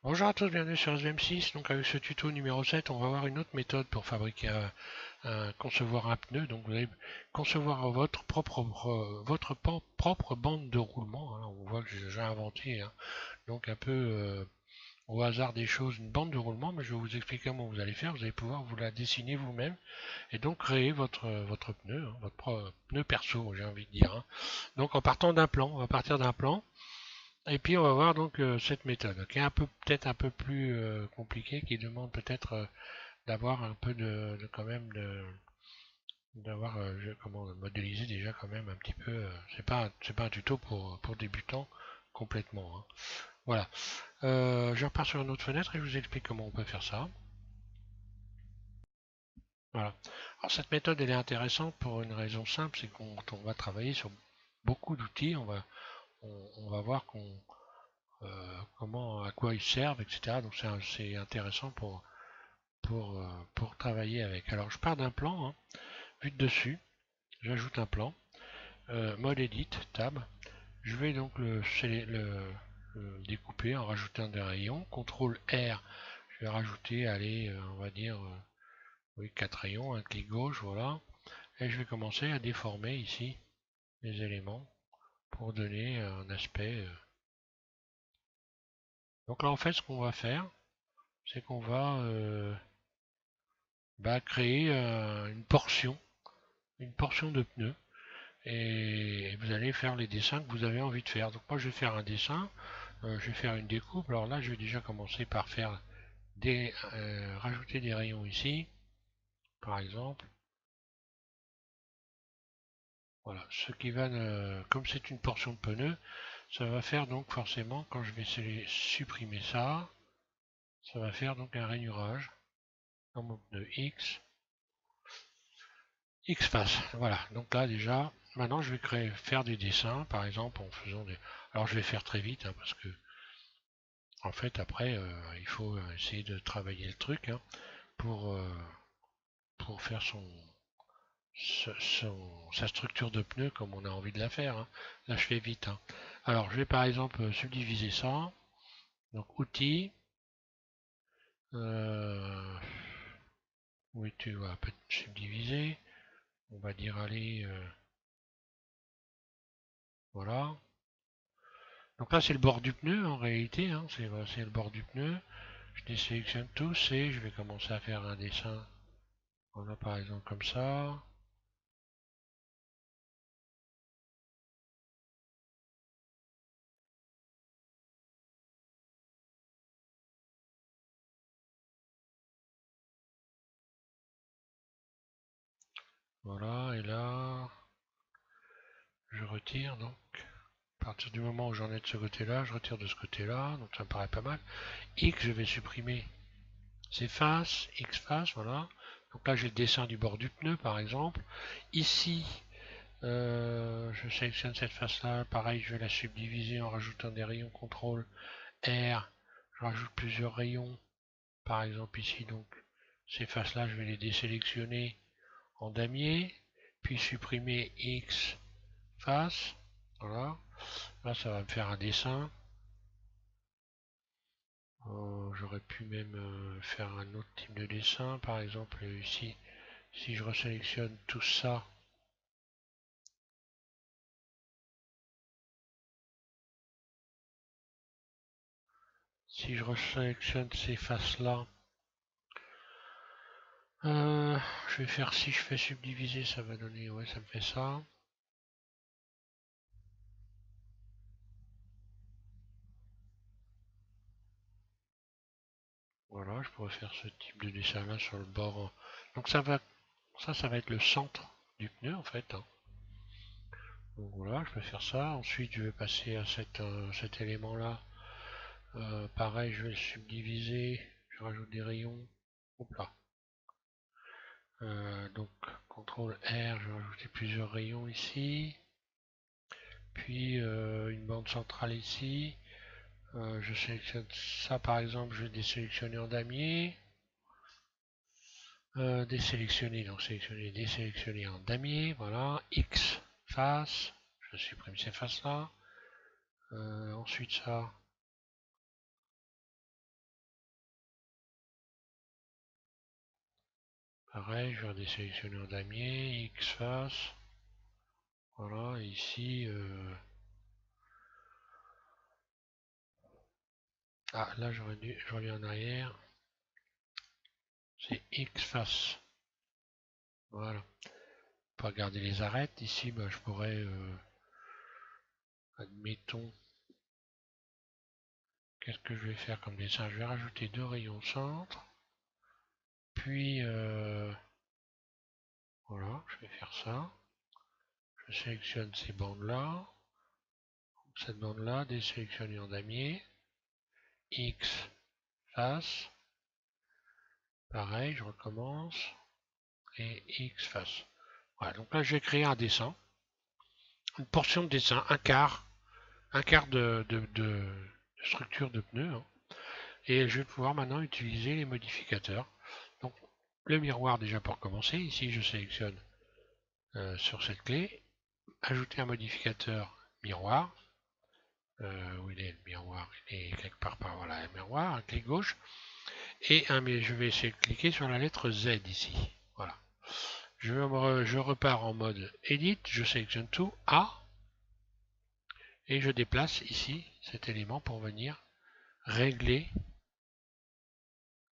Bonjour à tous, bienvenue sur SVM6. Donc avec ce tuto numéro 7, on va voir une autre méthode pour fabriquer concevoir un pneu. Donc vous allez concevoir votre propre bande de roulement, hein. On voit que j'ai déjà inventé, hein. Donc un peu au hasard des choses, une bande de roulement, mais je vais vous expliquer comment vous allez faire. Vous allez pouvoir vous la dessiner vous-même et donc créer votre pneu, hein, pneu perso, j'ai envie de dire, hein. Donc en partant d'un plan, on va partir d'un plan. Et puis on va voir donc cette méthode qui est peut-être un peu plus compliquée, qui demande peut-être d'avoir un peu quand même d'avoir comment modéliser déjà quand même un petit peu. C'est pas un tuto pour débutants complètement, hein. Voilà. Je repars sur une autre fenêtre et je vous explique comment on peut faire ça. Voilà. Alors cette méthode elle est intéressante pour une raison simple, c'est qu'on va travailler sur beaucoup d'outils, on va voir à quoi ils servent, etc. Donc c'est intéressant pour travailler avec. Alors je pars d'un plan, hein, vue de dessus, j'ajoute un plan, mode edit, tab. Je vais donc le découper en rajoutant des rayons. CTRL R, je vais rajouter, allez, on va dire, oui, 4 rayons, un clic gauche, voilà. Et je vais commencer à déformer ici les éléments pour donner un aspect. Donc là en fait ce qu'on va faire, c'est qu'on va créer une portion de pneu et vous allez faire les dessins que vous avez envie de faire. Donc moi je vais faire un dessin, je vais faire une découpe. Alors là je vais déjà commencer par faire rajouter des rayons ici, par exemple. Voilà, ce qui va, comme c'est une portion de pneu, ça va faire donc forcément quand je vais supprimer ça, ça va faire donc un rainurage dans mon pneu X face. Voilà, donc là déjà, maintenant je vais faire des dessins, par exemple en faisant des. Alors je vais faire très vite, hein, parce que en fait après il faut essayer de travailler le truc, hein, pour, euh, pour faire sa structure de pneu comme on a envie de la faire, hein. Là je fais vite, hein. Alors je vais par exemple subdiviser ça. Donc outils, euh, oui tu vas peut-être subdiviser. On va dire allez, voilà. Donc là, c'est le bord du pneu en réalité, hein, c'est le bord du pneu. Je désélectionne tous et je vais commencer à faire un dessin. Voilà, par exemple comme ça. Voilà, et là, je retire donc. À partir du moment où j'en ai de ce côté-là, je retire de ce côté-là, donc ça me paraît pas mal. X, je vais supprimer ces faces, X face, voilà. Donc là, j'ai le dessin du bord du pneu, par exemple. Ici, je sélectionne cette face-là. Pareil, je vais la subdiviser en rajoutant des rayons CTRL R. Je rajoute plusieurs rayons. Par exemple ici, donc, ces faces-là, je vais les désélectionner en damier. Puis supprimer X face. Voilà. Là, ça va me faire un dessin. J'aurais pu même faire un autre type de dessin. Par exemple, ici, si je resélectionne tout ça, si je resélectionne ces faces-là, je vais faire, si je fais subdiviser, ça va donner, ouais, ça me fait ça. Voilà, je pourrais faire ce type de dessin-là sur le bord. Donc ça va être le centre du pneu en fait, hein. Donc voilà, je peux faire ça. Ensuite, je vais passer à cet élément-là. Pareil, je vais le subdiviser. Je rajoute des rayons. Hop là. Donc, CTRL R, je vais rajouter plusieurs rayons ici. Puis une bande centrale ici. Je sélectionne ça par exemple, je vais désélectionner en damier. Désélectionner, donc sélectionner, désélectionner en damier. Voilà. X face. Je supprime ces faces là. Ensuite ça. Pareil, je vais redésélectionner en damier, X face. Voilà, ici... Ah, là je reviens en arrière. C'est X face. Voilà. Pour regarder les arêtes, ici, bah, je pourrais... admettons... Qu'est-ce que je vais faire comme dessin? Je vais rajouter 2 rayons centre. Puis... voilà, je vais faire ça. Je sélectionne ces bandes-là. Cette bande-là, désélectionnée en damier. X face. Pareil, je recommence. Et X face. Voilà, donc là, je vais créer un dessin. Une portion de dessin, un quart de structure de pneu. Hein. Et je vais pouvoir maintenant utiliser les modificateurs. Donc, le miroir déjà pour commencer. Ici, je sélectionne sur cette clé. Ajouter un modificateur miroir. Où il est le miroir? Il est quelque part par voilà, le miroir, un clic gauche. Et je vais essayer de cliquer sur la lettre Z ici. Voilà. Je repars en mode Edit, je sélectionne tout, A, et je déplace ici cet élément pour venir régler,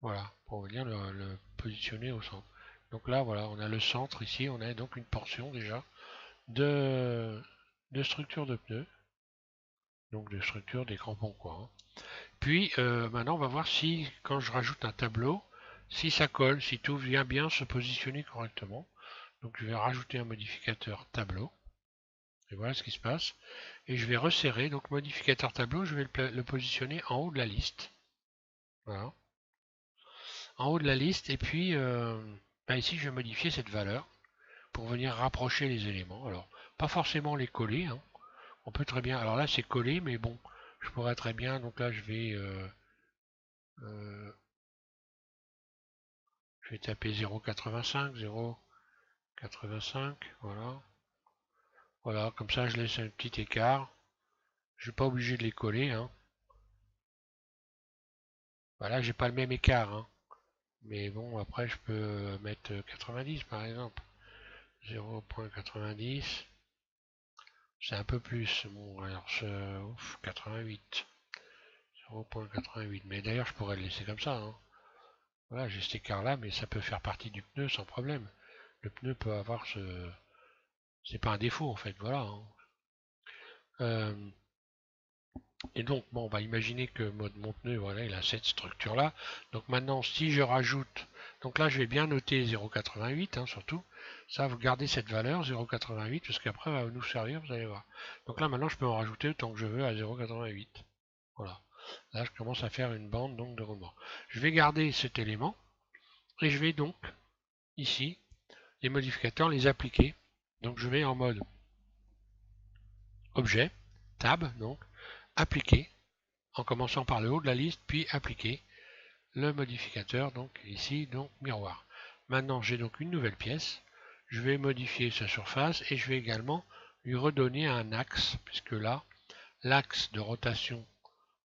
voilà, pour venir le positionner au centre. Donc là, voilà, on a le centre ici, on a donc une portion déjà de structure de pneus, donc de structure des crampons quoi. Hein. Puis maintenant, on va voir si, quand je rajoute un tableau, si ça colle, si tout vient bien se positionner correctement. Donc je vais rajouter un modificateur tableau. Et voilà ce qui se passe. Et je vais resserrer. Donc modificateur tableau, je vais le positionner en haut de la liste. Voilà. En haut de la liste. Et puis bah ici, je vais modifier cette valeur pour venir rapprocher les éléments. Alors, pas forcément les coller. Hein. On peut très bien. Alors là, c'est collé, mais bon, je pourrais très bien. Donc là, je vais taper 0,85, 0,85. Voilà. Voilà, comme ça, je laisse un petit écart. Je suis pas obligé de les coller. Hein. Voilà, j'ai pas le même écart. Hein. Mais bon, après, je peux mettre 90 par exemple. 0,90. C'est un peu plus. Bon, alors, 88. 0,88. Mais d'ailleurs, je pourrais le laisser comme ça. Hein. Voilà, j'ai cet écart-là, mais ça peut faire partie du pneu sans problème. Le pneu peut avoir ce... C'est pas un défaut, en fait. Voilà. Hein. Et donc, bon, on va imaginer que mon pneu, voilà, il a cette structure-là. Donc maintenant, si je rajoute... Donc là, je vais bien noter 0,88, hein, surtout. Ça, vous gardez cette valeur, 0,88, parce qu'après, va nous servir, vous allez voir. Donc là, maintenant, je peux en rajouter autant que je veux à 0,88. Voilà. Là, je commence à faire une bande donc, de roulement. Je vais garder cet élément, et je vais donc, ici, les modificateurs, les appliquer. Donc je vais en mode objet, tab, donc, appliquer, en commençant par le haut de la liste, puis appliquer le modificateur, donc ici, donc miroir. Maintenant, j'ai donc une nouvelle pièce. Je vais modifier sa surface et je vais également lui redonner un axe, puisque là, l'axe de rotation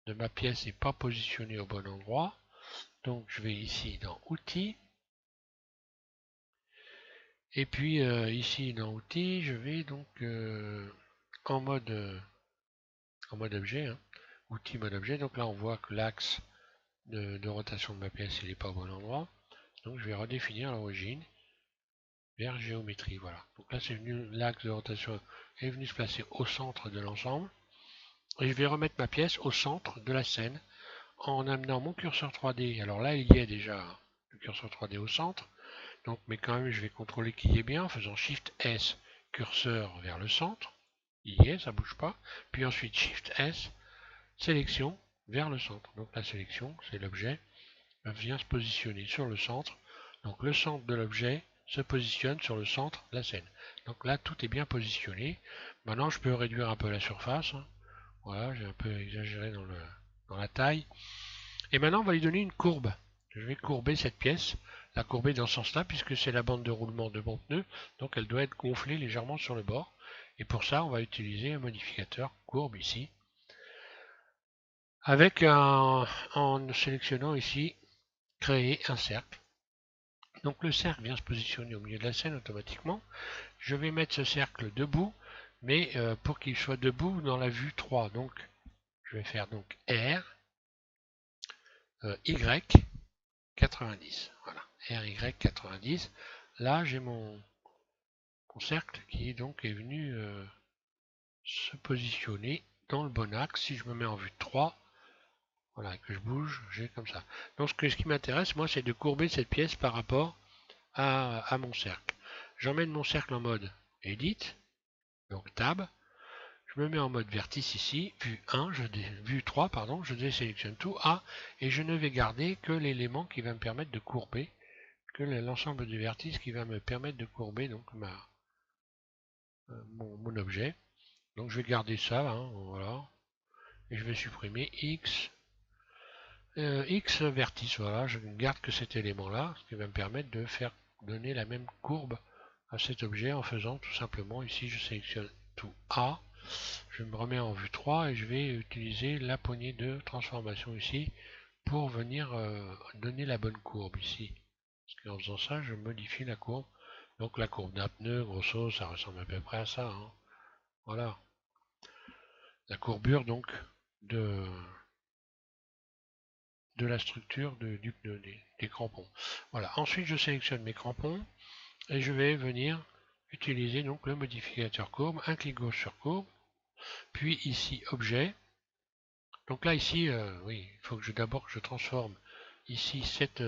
de ma pièce n'est pas positionné au bon endroit. Donc, je vais ici dans Outils. Et puis, ici dans Outils, je vais donc en mode objet. Hein. Outils, mode objet. Donc là, on voit que l'axe de rotation de ma pièce, il n'est pas au bon endroit. Donc, je vais redéfinir l'origine vers géométrie. Voilà. Donc là, c'est venu, l'axe de rotation est venu se placer au centre de l'ensemble. Et je vais remettre ma pièce au centre de la scène en amenant mon curseur 3D. Alors là, il y est déjà, hein, le curseur 3D au centre. Donc, mais quand même, je vais contrôler qu'il y est bien en faisant Shift S, curseur vers le centre. Il y est, ça bouge pas. Puis ensuite Shift S, sélection vers le centre. Donc la sélection, c'est l'objet, vient se positionner sur le centre. Donc le centre de l'objet se positionne sur le centre de la scène. Donc là, tout est bien positionné. Maintenant, je peux réduire un peu la surface. Hein. Voilà, j'ai un peu exagéré dans la taille. Et maintenant, on va lui donner une courbe. Je vais courber cette pièce, la courber dans ce sens-là, puisque c'est la bande de roulement de mon pneu. Donc elle doit être gonflée légèrement sur le bord. Et pour ça, on va utiliser un modificateur courbe ici. En sélectionnant ici, créer un cercle. Donc le cercle vient se positionner au milieu de la scène automatiquement. Je vais mettre ce cercle debout, mais pour qu'il soit debout dans la vue 3. Donc je vais faire donc R, Y, 90. Voilà, R, Y, 90. Là j'ai mon cercle qui donc est venu se positionner dans le bon axe. Si je me mets en vue 3, voilà, que je bouge, j'ai comme ça. Donc ce qui m'intéresse, moi, c'est de courber cette pièce par rapport à mon cercle. J'emmène mon cercle en mode Edit, donc Tab. Je me mets en mode vertice ici, vue 3, pardon, je désélectionne tout, A, et je ne vais garder que l'élément qui va me permettre de courber, que l'ensemble du vertice qui va me permettre de courber donc mon objet. Donc je vais garder ça, hein, voilà, et je vais supprimer X vertice, voilà, je ne garde que cet élément-là, ce qui va me permettre de faire donner la même courbe à cet objet en faisant tout simplement, ici je sélectionne tout A, je me remets en vue 3 et je vais utiliser la poignée de transformation ici pour venir donner la bonne courbe ici. Parce qu'en faisant ça, je modifie la courbe. Donc la courbe d'un pneu, grosso, ça ressemble à peu près à ça, hein. Voilà. La courbure donc de la structure du pneu, des crampons. Voilà. Ensuite, je sélectionne mes crampons et je vais venir utiliser donc le modificateur courbe, un clic gauche sur courbe, puis ici objet. Donc là ici, oui, il faut que d'abord que je transforme ici cet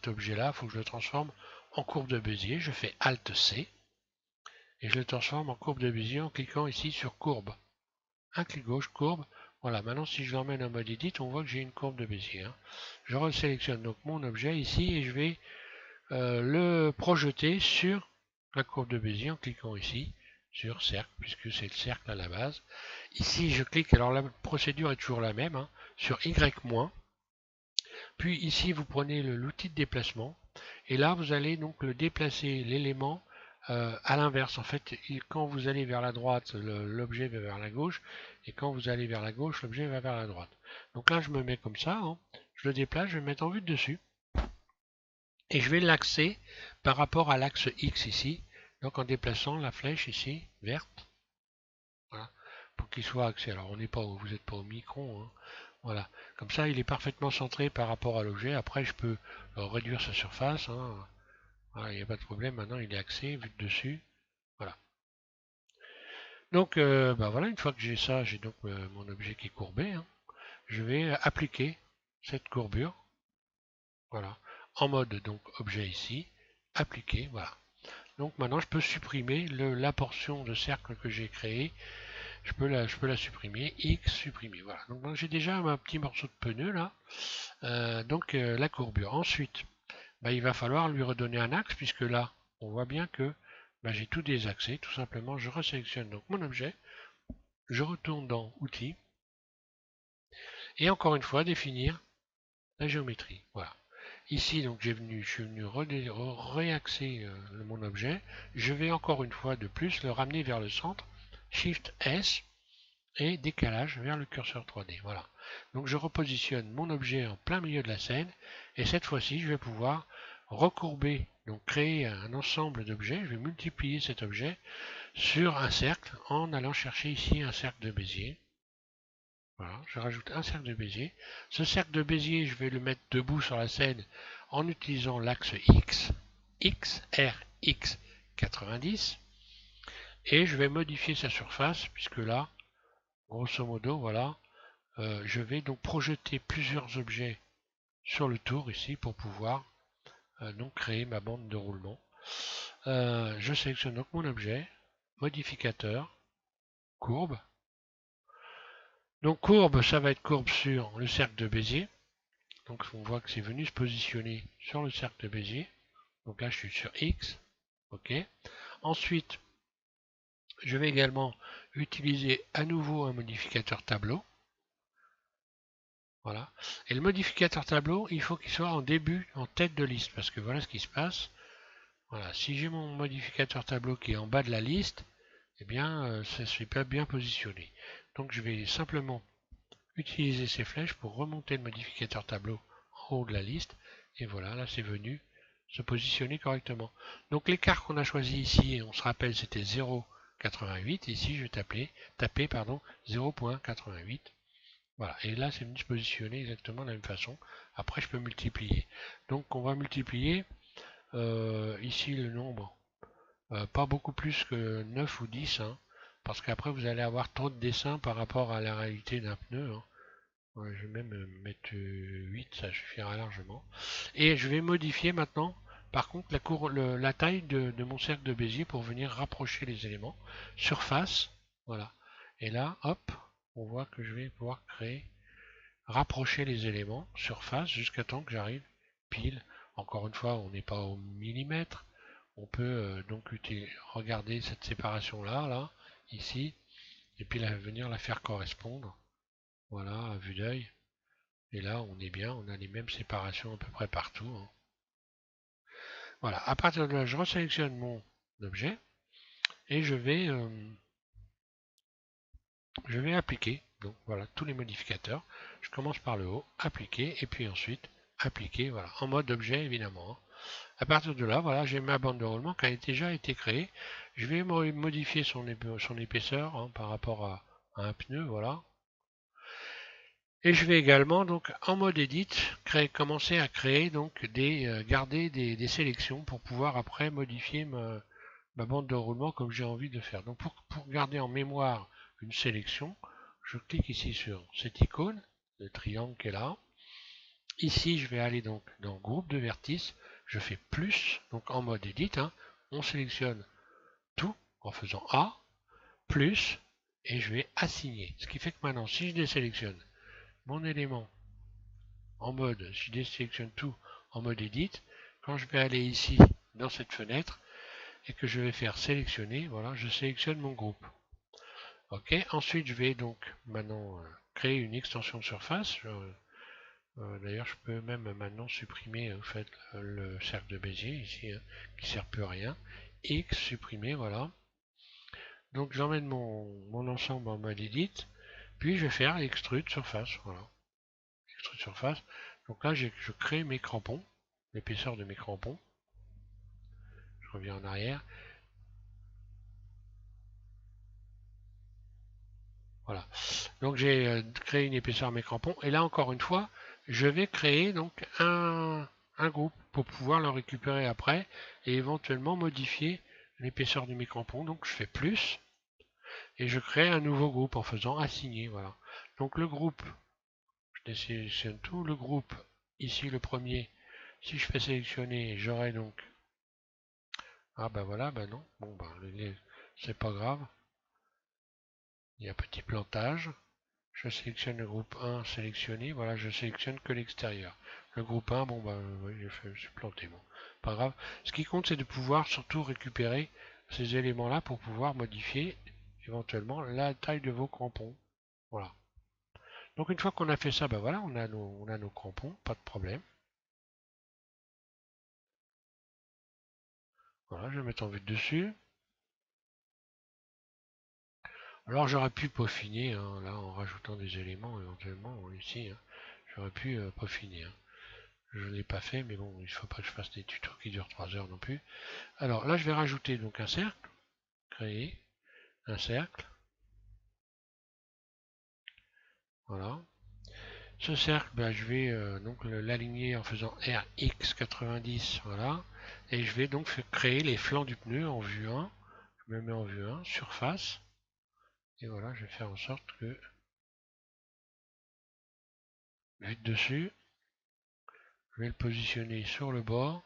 objet-là, il faut que je le transforme en courbe de Bézier. Je fais Alt C et je le transforme en courbe de Bézier en cliquant ici sur courbe. Un clic gauche, courbe. Voilà, maintenant si je l'emmène en mode Edit, on voit que j'ai une courbe de Bézier, hein. Je resélectionne donc mon objet ici et je vais le projeter sur la courbe de Bézier en cliquant ici sur cercle, puisque c'est le cercle à la base. Ici, je clique, alors la procédure est toujours la même, hein, sur Y-, puis ici, vous prenez l'outil de déplacement, et là, vous allez donc le déplacer l'élément à l'inverse. En fait, quand vous allez vers la droite, l'objet va vers la gauche, et quand vous allez vers la gauche, l'objet va vers la droite. Donc là, je me mets comme ça, hein, je le déplace, je vais me mettre en vue de dessus, et je vais l'axer par rapport à l'axe X ici, donc en déplaçant la flèche ici, verte, voilà, pour qu'il soit axé. Alors on n'est pas, vous n'êtes pas au micron, hein. Voilà, comme ça il est parfaitement centré par rapport à l'objet. Après je peux réduire sa surface, hein. Voilà, il n'y a pas de problème. Maintenant il est axé, vu de dessus. Voilà. Donc bah voilà, une fois que j'ai ça, j'ai donc mon objet qui est courbé, hein. Je vais appliquer cette courbure. Voilà, en mode donc objet ici, appliquer. Voilà. Donc maintenant je peux supprimer la portion de cercle que j'ai créée. Je peux la supprimer, X supprimer. Voilà. Donc j'ai déjà un petit morceau de pneu là. La courbure. Ensuite, bah, il va falloir lui redonner un axe, puisque là, on voit bien que bah, j'ai tout désaxé. Tout simplement, je resélectionne donc mon objet, je retourne dans Outils, et encore une fois, définir la géométrie. Voilà. Ici, donc je suis venu réaxer mon objet. Je vais encore une fois de plus le ramener vers le centre. Shift S et décalage vers le curseur 3D. Voilà. Donc je repositionne mon objet en plein milieu de la scène et cette fois-ci je vais pouvoir recourber, donc créer un ensemble d'objets. Je vais multiplier cet objet sur un cercle en allant chercher ici un cercle de Bézier. Voilà, je rajoute un cercle de Bézier. Ce cercle de Bézier, je vais le mettre debout sur la scène en utilisant l'axe X, X, 90, et je vais modifier sa surface, puisque là, grosso modo, voilà, je vais donc projeter plusieurs objets sur le tour ici pour pouvoir donc créer ma bande de roulement. Je sélectionne donc mon objet, modificateur, courbe. Donc courbe, ça va être courbe sur le cercle de Bézier. Donc on voit que c'est venu se positionner sur le cercle de Bézier. Donc là je suis sur X. OK. Ensuite, je vais également utiliser à nouveau un modificateur tableau. Voilà. Et le modificateur tableau, il faut qu'il soit en début, en tête de liste, parce que voilà ce qui se passe. Voilà. Si j'ai mon modificateur tableau qui est en bas de la liste, eh bien, ça ne se fait pas bien positionné. Donc je vais simplement utiliser ces flèches pour remonter le modificateur tableau en haut de la liste. Et voilà, là c'est venu se positionner correctement. Donc l'écart qu'on a choisi ici, on se rappelle, c'était 0,88. Ici, je vais taper 0,88. Voilà, et là, c'est venu se positionner exactement de la même façon. Après, je peux multiplier. Donc, on va multiplier ici le nombre, pas beaucoup plus que 9 ou 10, hein, parce qu'après, vous allez avoir trop de dessins par rapport à la réalité d'un pneu. Hein. Ouais, je vais même mettre 8, ça suffira largement. Et je vais modifier maintenant, par contre, la taille de mon cercle de Bézier pour venir rapprocher les éléments. Surface, voilà. Et là, hop, on voit que je vais pouvoir rapprocher les éléments, surface, jusqu'à temps que j'arrive pile. Encore une fois, on n'est pas au millimètre. On peut donc regarder cette séparation-là, là, ici, et puis venir la faire correspondre. Voilà, à vue d'œil. Et là, on est bien, on a les mêmes séparations à peu près partout. Hein. Voilà, à partir de là, je resélectionne mon objet et je vais appliquer. Donc voilà, tous les modificateurs. Je commence par le haut, appliquer, et puis ensuite appliquer, voilà, en mode objet évidemment. Hein. À partir de là, voilà, j'ai ma bande de roulement qui a déjà été créée. Je vais modifier son épaisseur hein, par rapport à un pneu, voilà. Et je vais également, donc, en mode edit, commencer à créer, donc, garder des sélections pour pouvoir après modifier ma bande de roulement comme j'ai envie de faire. Donc, pour garder en mémoire une sélection, je clique ici sur cette icône, le triangle qui est là. Ici, je vais aller donc dans groupe de vertices, je fais plus, donc en mode edit, hein, on sélectionne tout en faisant A, plus, et je vais assigner. Ce qui fait que maintenant, si je désélectionne mon élément en mode, je désélectionne tout en mode edit, quand je vais aller ici dans cette fenêtre et que je vais faire sélectionner, voilà, je sélectionne mon groupe. Ok, ensuite je vais donc maintenant créer une extension de surface. D'ailleurs, je peux même maintenant supprimer en fait le cercle de Bézier ici hein, qui ne sert plus à rien. X supprimer, voilà. Donc j'emmène mon ensemble en mode edit, puis je vais faire extrude surface, voilà. Extrude surface. Donc là, je crée mes crampons, l'épaisseur de mes crampons. Je reviens en arrière. Voilà. Donc j'ai créé une épaisseur à mes crampons. Et là, encore une fois, je vais créer donc un groupe pour pouvoir le récupérer après et éventuellement modifier l'épaisseur de mes crampons. Donc je fais plus et je crée un nouveau groupe en faisant assigner. Voilà. Donc le groupe, je désélectionne tout. Le groupe, ici le premier, si je fais sélectionner, j'aurai donc... Ah ben voilà, ben non. Bon ben, c'est pas grave. Il y a petit plantage. Je sélectionne le groupe 1 sélectionné. Voilà, je sélectionne que l'extérieur. Le groupe 1, bon bah oui, je suis planté. Bon, pas grave. Ce qui compte, c'est de pouvoir surtout récupérer ces éléments-là pour pouvoir modifier éventuellement la taille de vos crampons. Voilà. Donc une fois qu'on a fait ça, ben voilà, on a nos crampons, pas de problème. Voilà, je vais mettre en vue de dessus. Alors j'aurais pu peaufiner, hein, là, en rajoutant des éléments éventuellement ici. Hein, j'aurais pu peaufiner. Hein. Je ne l'ai pas fait, mais bon, il ne faut pas que je fasse des tutos qui durent 3 heures non plus. Alors là, je vais rajouter donc un cercle, créer un cercle. Voilà. Ce cercle, ben, je vais donc l'aligner en faisant RX90, voilà. Et je vais donc créer les flancs du pneu en vue 1. Je me mets en vue 1, surface. Et voilà, je vais faire en sorte que vue de dessus, je vais le positionner sur le bord.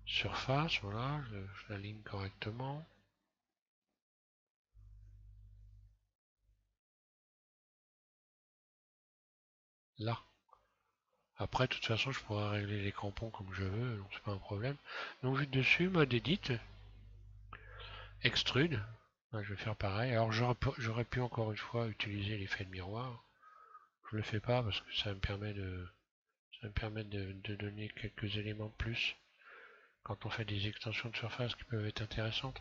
Surface, voilà, je l'aligne correctement. Là. Après, de toute façon, je pourrais régler les crampons comme je veux, donc c'est pas un problème. Donc, vue de dessus, mode edit, extrude. Là, je vais faire pareil. Alors, j'aurais pu encore une fois utiliser l'effet de miroir. Je le fais pas parce que ça me permet de donner quelques éléments de plus quand on fait des extensions de surface qui peuvent être intéressantes.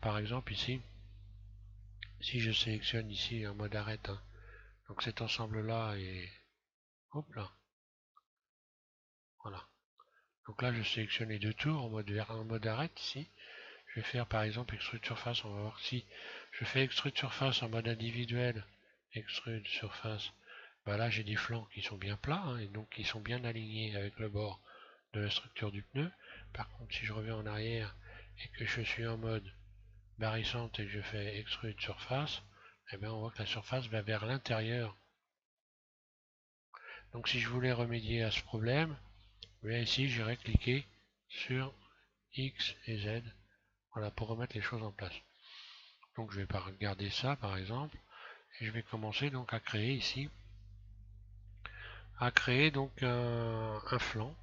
Par exemple, ici, si je sélectionne ici en mode arrête, hein, Donc cet ensemble-là est... Hop là. Voilà. Donc là, je sélectionne les deux tours en mode arrête ici. Je vais faire par exemple extrude surface. On va voir si je fais extrude surface en mode individuel. Extrude surface. Bah là, j'ai des flancs qui sont bien plats hein, et donc qui sont bien alignés avec le bord de la structure du pneu. Par contre, si je reviens en arrière et que je suis en mode barrissante et que je fais extrude surface, eh bien on voit que la surface va vers l'intérieur. Donc si je voulais remédier à ce problème, bien ici j'irai cliquer sur X et Z, voilà, pour remettre les choses en place. Donc je vais pas regarder ça par exemple, et je vais commencer donc à créer ici, donc un flanc.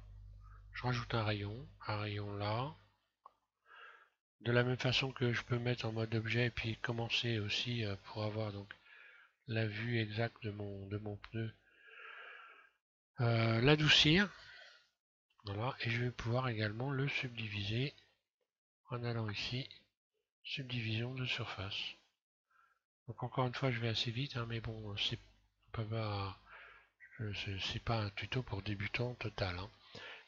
Je rajoute un rayon là. De la même façon que je peux mettre en mode objet et puis commencer aussi pour avoir donc la vue exacte de mon pneu, l'adoucir. Voilà, et je vais pouvoir également le subdiviser en allant ici, subdivision de surface. Donc encore une fois, je vais assez vite, hein, mais bon, c'est pas un tuto pour débutants total. Hein.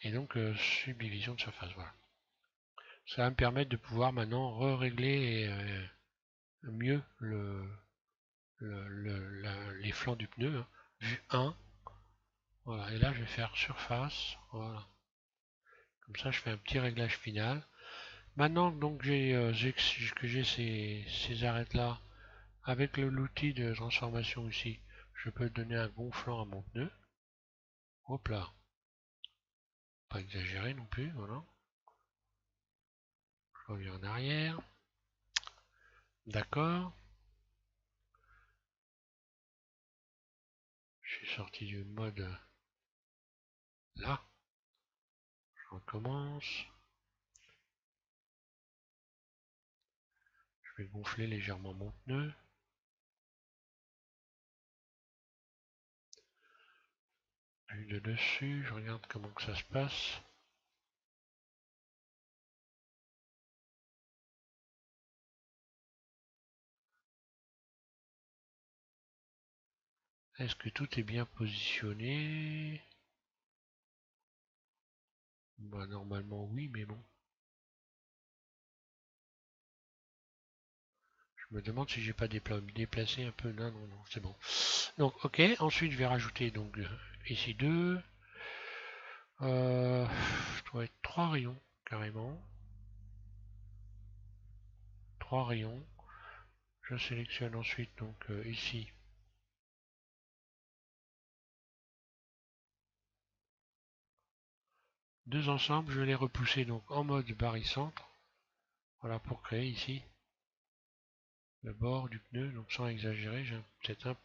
Et donc subdivision de surface, voilà. Ça va me permettre de pouvoir maintenant régler mieux les flancs du pneu. Hein. Vue 1, voilà, et là je vais faire surface, voilà. Comme ça, je fais un petit réglage final. Maintenant donc que j'ai ces arêtes là, avec l'outil de transformation ici, je peux donner un gonflant à mon pneu. Hop là, pas exagéré non plus, voilà. Je reviens en arrière. D'accord. Je suis sorti du mode là. Je recommence. Je vais gonfler légèrement mon pneu. Vue de dessus, je regarde comment que ça se passe. Est-ce que tout est bien positionné? Bah normalement oui, mais bon. Je me demande si j'ai pas déplacé un peu. Non, non, non, c'est bon. Donc ok, ensuite je vais rajouter donc ici deux. Je dois être 3 rayons carrément. 3 rayons. Je sélectionne ensuite donc ici deux ensembles. Je vais les repousser donc en mode barycentre. Voilà pour créer ici le bord du pneu, donc sans exagérer, j'ai peut-être un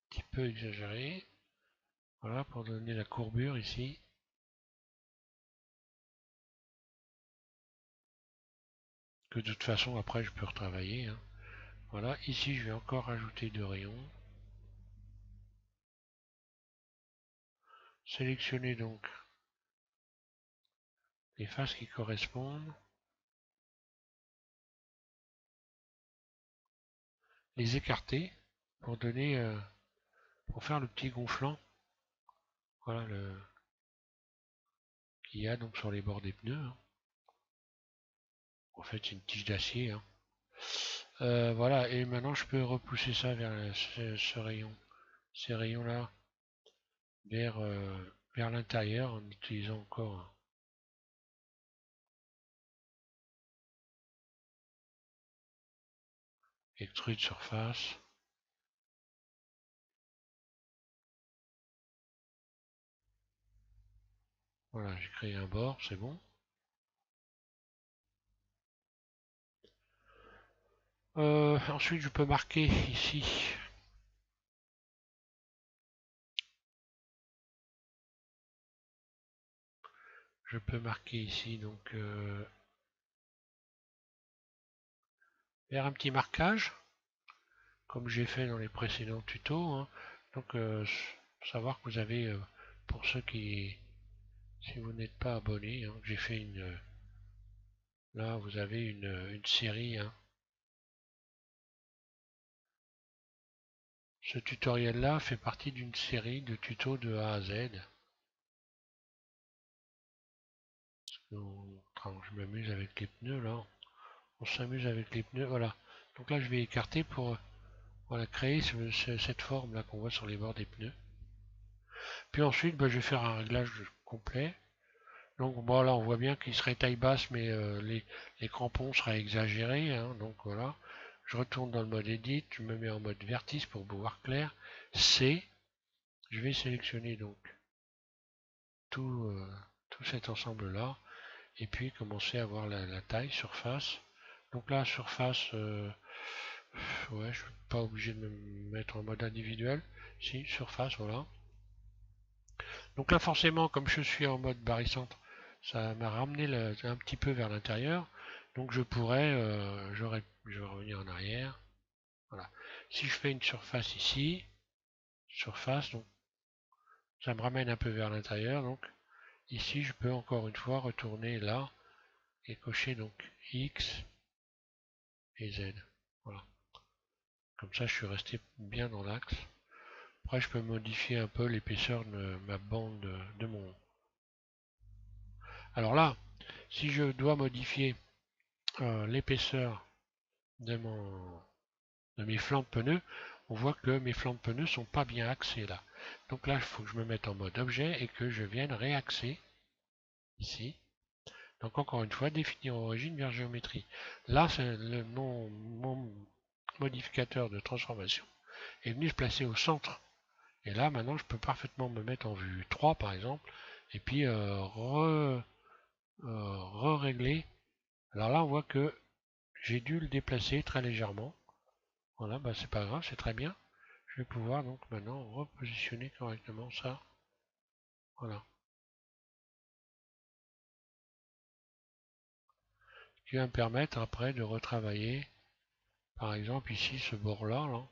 petit peu exagéré. Voilà pour donner la courbure ici. Que de toute façon après je peux retravailler. Hein. Voilà, ici je vais encore rajouter deux rayons. Sélectionner donc les faces qui correspondent. Les écarter pour donner pour faire le petit gonflant. Voilà le qu'il y a donc sur les bords des pneus. Hein. En fait c'est une tige d'acier. Hein. Voilà, et maintenant je peux repousser ça vers ce rayon, ces rayons là vers, vers l'intérieur en utilisant encore extrude surface. Voilà, j'ai créé un bord, c'est bon. Ensuite, je peux marquer ici donc faire un petit marquage comme j'ai fait dans les précédents tutos. Hein. Donc savoir que vous avez pour ceux qui si vous n'êtes pas abonné, hein, j'ai fait une là vous avez une série hein, Ce tutoriel-là fait partie d'une série de tutos de A à Z. Je m'amuse avec les pneus là. On s'amuse avec les pneus, voilà. Donc là je vais écarter pour voilà, créer cette forme là qu'on voit sur les bords des pneus. Puis ensuite je vais faire un réglage complet. Donc bon là on voit bien qu'il serait taille basse mais les crampons seraient exagérés. Hein, donc voilà. Je retourne dans le mode Edit, je me mets en mode vertice pour voir clair. C. Je vais sélectionner donc tout, tout cet ensemble là. Et puis commencer à voir la taille, surface. Donc là surface, ouais, je suis pas obligé de me mettre en mode individuel. Si, surface, voilà. Donc là forcément, comme je suis en mode barycentre, ça m'a ramené un petit peu vers l'intérieur. Donc je pourrais, je vais revenir en arrière. Voilà. Si je fais une surface ici, surface, donc ça me ramène un peu vers l'intérieur. Donc ici, je peux encore une fois retourner là et cocher donc X et Z. Voilà. Comme ça, je suis resté bien dans l'axe. Après, je peux modifier un peu l'épaisseur de ma bande de mon. Alors là, si je dois modifier l'épaisseur de mes flancs de pneus, on voit que mes flancs de pneus sont pas bien axés là. Donc là, il faut que je me mette en mode objet et que je vienne réaxer ici. Donc encore une fois, définir origine vers géométrie. Là, mon modificateur de transformation est venu se placer au centre. Et là, maintenant, je peux parfaitement me mettre en vue 3 par exemple, et puis régler. Alors là, on voit que j'ai dû le déplacer très légèrement. Voilà, bah c'est pas grave, c'est très bien. Je vais pouvoir donc maintenant repositionner correctement ça. Voilà. Ce qui va me permettre après de retravailler, par exemple ici, ce bord-là. Là.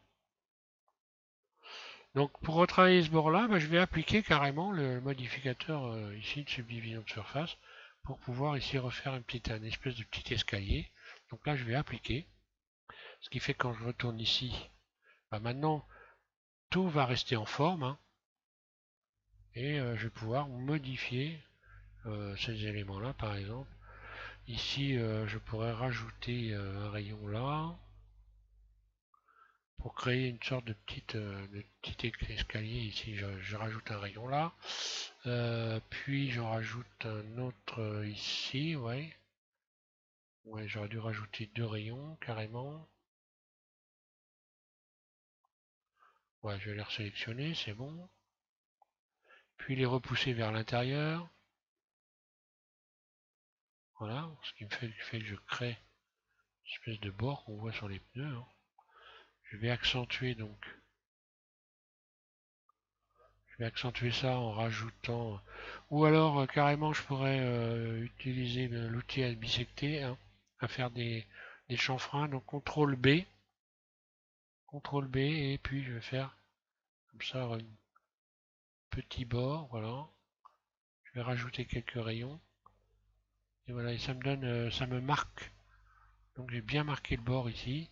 Donc pour retravailler ce bord-là, bah, je vais appliquer carrément le modificateur ici de subdivision de surface pour pouvoir ici refaire un espèce de petit escalier. Donc là, je vais appliquer. Ce qui fait que quand je retourne ici, bah maintenant, tout va rester en forme. Hein, et je vais pouvoir modifier ces éléments-là, par exemple. Ici, je pourrais rajouter un rayon là pour créer une sorte de petit escalier. Ici, je rajoute un rayon là. Puis, j'en rajoute un autre ici, ouais. Ouais, j'aurais dû rajouter deux rayons carrément. Ouais, je vais les resélectionner, c'est bon. Puis les repousser vers l'intérieur. Voilà, ce qui me fait que je crée une espèce de bord qu'on voit sur les pneus. Hein. Je vais accentuer donc. Je vais accentuer ça en rajoutant. Ou alors carrément je pourrais utiliser l'outil à bisecter, hein, à faire des chanfreins. Donc CTRL B et puis je vais faire comme ça un petit bord, voilà. Je vais rajouter quelques rayons. Et voilà, et ça me donne, ça me marque. Donc j'ai bien marqué le bord ici.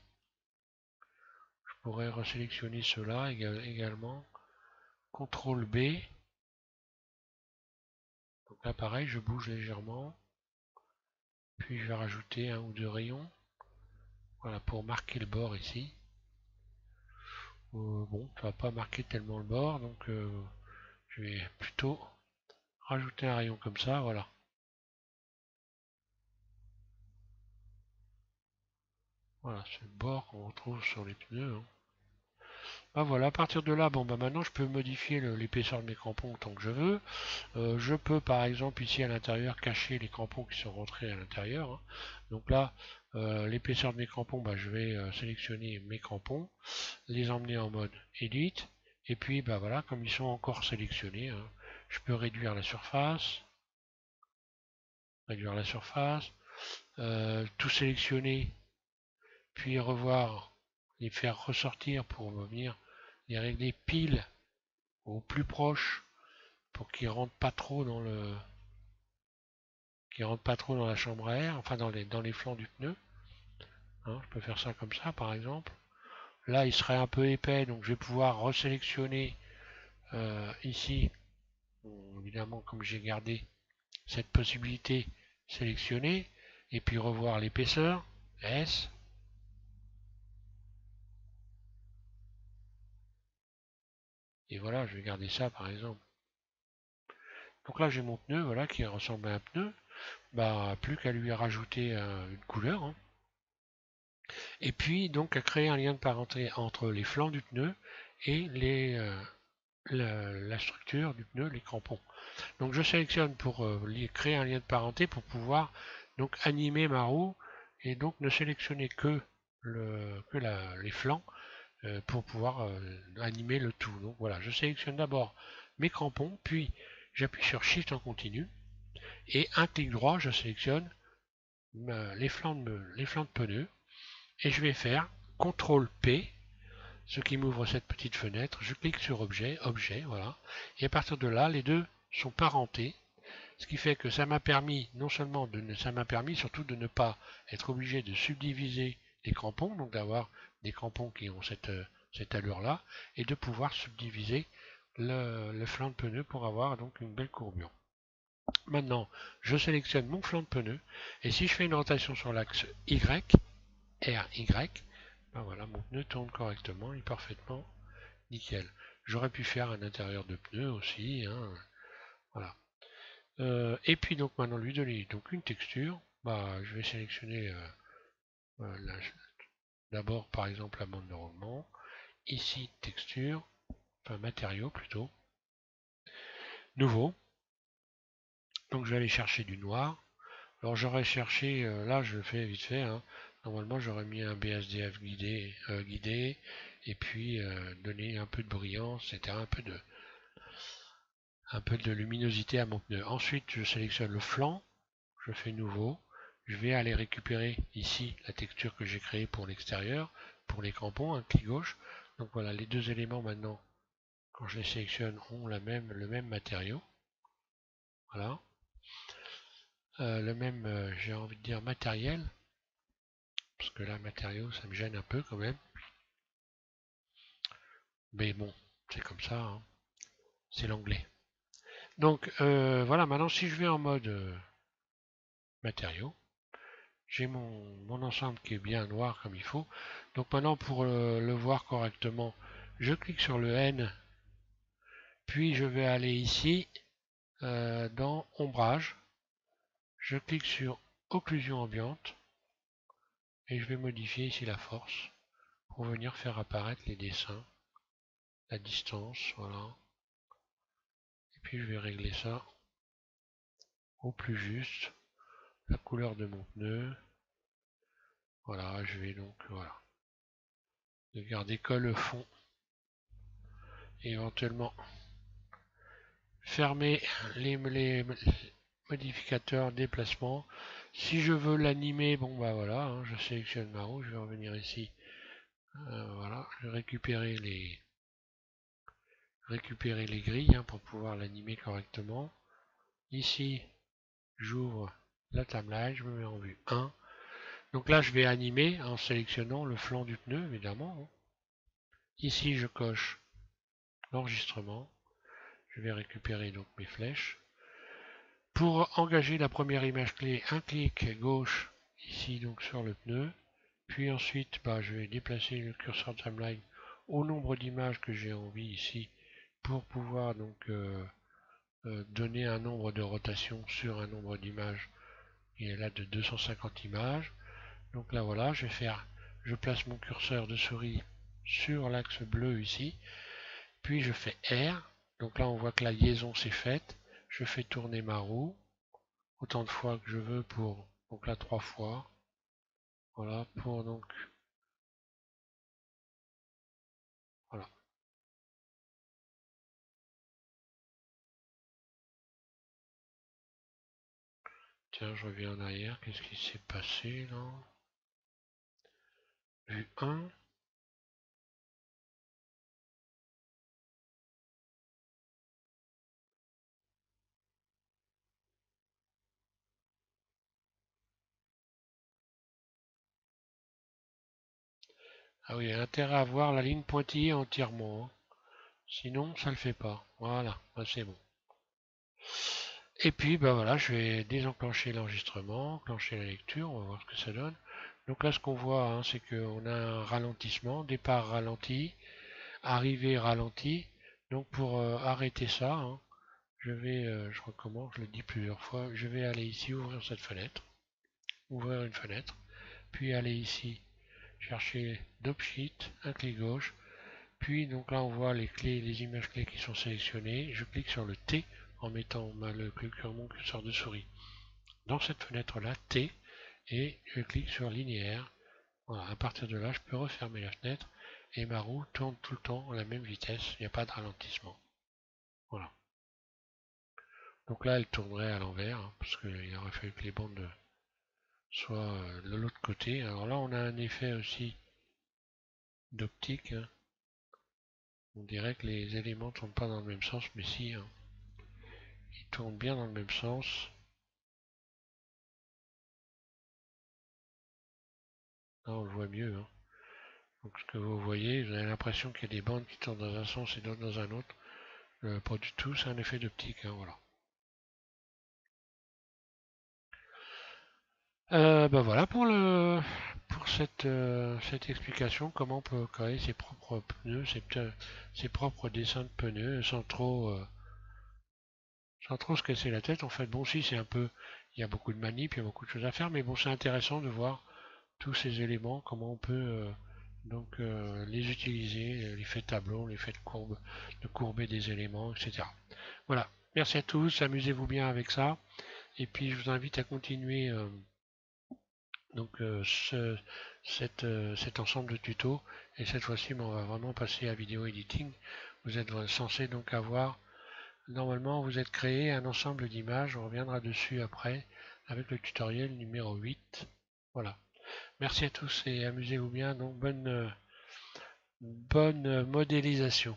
Je pourrais resélectionner cela également. CTRL B. Donc là pareil, je bouge légèrement. Puis je vais rajouter un ou deux rayons. Voilà, pour marquer le bord ici. Bon, ça va pas marquer tellement le bord, donc je vais plutôt rajouter un rayon comme ça, voilà. Voilà, c'est le bord qu'on retrouve sur les pneus. Hein. Ah, voilà, à partir de là, bon bah maintenant je peux modifier l'épaisseur de mes crampons autant que je veux. Je peux par exemple ici à l'intérieur cacher les crampons qui sont rentrés à l'intérieur. Hein. Donc là, l'épaisseur de mes crampons, bah, je vais sélectionner mes crampons, les emmener en mode Edit. Et puis bah voilà, comme ils sont encore sélectionnés, hein, je peux réduire la surface, tout sélectionner, puis revoir les faire ressortir pour venir les régler pile au plus proche pour qu'ils rentrent pas trop dans la chambre à air, enfin dans les flancs du pneu. Hein, je peux faire ça comme ça par exemple. Là, il serait un peu épais, donc je vais pouvoir resélectionner ici. Bon, évidemment, comme j'ai gardé cette possibilité, sélectionner, et puis revoir l'épaisseur, S. Et voilà, je vais garder ça par exemple. Donc là, j'ai mon pneu, voilà, qui ressemble à un pneu. Bah, plus qu'à lui rajouter une couleur, hein. Et puis, donc, à créer un lien de parenté entre les flancs du pneu et la structure du pneu, les crampons. Donc, je sélectionne pour créer un lien de parenté pour pouvoir donc animer ma roue et donc ne sélectionner que les flancs pour pouvoir animer le tout. Donc voilà, je sélectionne d'abord mes crampons, puis j'appuie sur Shift en continu et un clic droit, je sélectionne les flancs de pneus et je vais faire CTRL P, ce qui m'ouvre cette petite fenêtre. Je clique sur objet, voilà, et à partir de là, les deux sont parentés, ce qui fait que ça m'a permis non seulement ça m'a permis surtout de ne pas être obligé de subdiviser les crampons, donc d'avoir des crampons qui ont cette allure-là, et de pouvoir subdiviser le flanc de pneu pour avoir donc une belle courbure. Maintenant, je sélectionne mon flanc de pneu, et si je fais une rotation sur l'axe Y, RY, ben voilà, mon pneu tourne correctement et parfaitement nickel. J'aurais pu faire un intérieur de pneu aussi, hein, voilà. Et puis donc maintenant lui donner donc une texture, bah, je vais sélectionner d'abord par exemple la bande de roulement, ici texture, enfin matériaux plutôt, nouveau, donc je vais aller chercher du noir. Alors j'aurais cherché, là je le fais vite fait, hein. Normalement j'aurais mis un BSDF guidé et puis donner un peu de brillance, etc., un peu de luminosité à mon pneu. Ensuite je sélectionne le flanc, je fais nouveau, je vais aller récupérer ici la texture que j'ai créée pour l'extérieur, pour les crampons, un clic gauche. Donc voilà, les deux éléments maintenant, quand je les sélectionne, ont le même matériau. Voilà. Le même, j'ai envie de dire matériel, parce que là, matériau, ça me gêne un peu quand même. Mais bon, c'est comme ça, hein. C'est l'anglais. Donc voilà, maintenant si je vais en mode matériaux, j'ai mon ensemble qui est bien noir comme il faut. Donc maintenant pour le voir correctement, je clique sur le N, puis je vais aller ici dans ombrage, je clique sur occlusion ambiante et je vais modifier ici la force pour venir faire apparaître les dessins, la distance, voilà. Et puis je vais régler ça au plus juste, la couleur de mon pneu, voilà, je vais donc voilà, de garder que le fond et éventuellement fermer les modificateurs déplacement. Si je veux l'animer, bon bah voilà, hein, je sélectionne ma roue, je vais revenir ici, voilà, je vais récupérer les grilles hein, pour pouvoir l'animer correctement. Ici, j'ouvre la timeline, je me mets en vue 1. Donc là, je vais animer en sélectionnant le flanc du pneu, évidemment, hein. Ici, je coche l'enregistrement. Je vais récupérer donc mes flèches. Pour engager la première image clé, un clic gauche ici donc sur le pneu. Puis ensuite, bah, je vais déplacer le curseur de timeline au nombre d'images que j'ai envie ici pour pouvoir donc donner un nombre de rotations sur un nombre d'images. Il est là de 250 images. Donc là voilà, je place mon curseur de souris sur l'axe bleu ici, puis je fais R. Donc là on voit que la liaison s'est faite. Je fais tourner ma roue autant de fois que je veux pour donc là 3 fois. Voilà pour donc voilà. Tiens, je reviens en arrière. Qu'est-ce qui s'est passé là? Vue 1. Ah oui, il y a intérêt à voir la ligne pointillée entièrement, hein. Sinon, ça le fait pas. Voilà, bah, c'est bon. Et puis, bah voilà, je vais désenclencher l'enregistrement, enclencher la lecture, on va voir ce que ça donne. Donc là, ce qu'on voit, hein, c'est qu'on a un ralentissement, départ ralenti, arrivée ralenti. Donc pour arrêter ça, hein, je recommence, je le dis plusieurs fois, je vais aller ici, ouvrir cette fenêtre, ouvrir une fenêtre, puis aller ici, chercher Sheet, un clic gauche, puis donc là on voit les clés, les images clés qui sont sélectionnées, je clique sur le T en mettant le mon curseur de souris dans cette fenêtre là, T, et je clique sur linéaire. Voilà, à partir de là, je peux refermer la fenêtre et ma roue tourne tout le temps à la même vitesse, il n'y a pas de ralentissement. Voilà. Donc là, elle tournerait à l'envers, hein, parce qu'il aurait fallu que les bandes soient de l'autre côté. Alors là, on a un effet aussi d'optique, hein. On dirait que les éléments ne tournent pas dans le même sens, mais si, hein, ils tournent bien dans le même sens. Là, on le voit mieux, hein. Donc ce que vous voyez, vous avez l'impression qu'il y a des bandes qui tournent dans un sens et d'autres dans un autre. Pas du tout, c'est un effet d'optique, hein, voilà. Ben voilà pour cette explication, comment on peut créer ses propres pneus, ses propres dessins de pneus sans trop se casser la tête. En fait, bon, si c'est un peu, il y a beaucoup de manips, il y a beaucoup de choses à faire, mais bon, c'est intéressant de voir tous ces éléments, comment on peut les utiliser, l'effet tableau, l'effet de courbe, de courber des éléments, etc. Voilà. Merci à tous, amusez-vous bien avec ça. Et puis je vous invite à continuer donc cet ensemble de tutos. Et cette fois-ci, on va vraiment passer à vidéo editing. Vous êtes censé donc avoir, normalement, vous êtes créé un ensemble d'images. On reviendra dessus après avec le tutoriel numéro 8. Voilà. Merci à tous et amusez-vous bien. Donc bonne modélisation.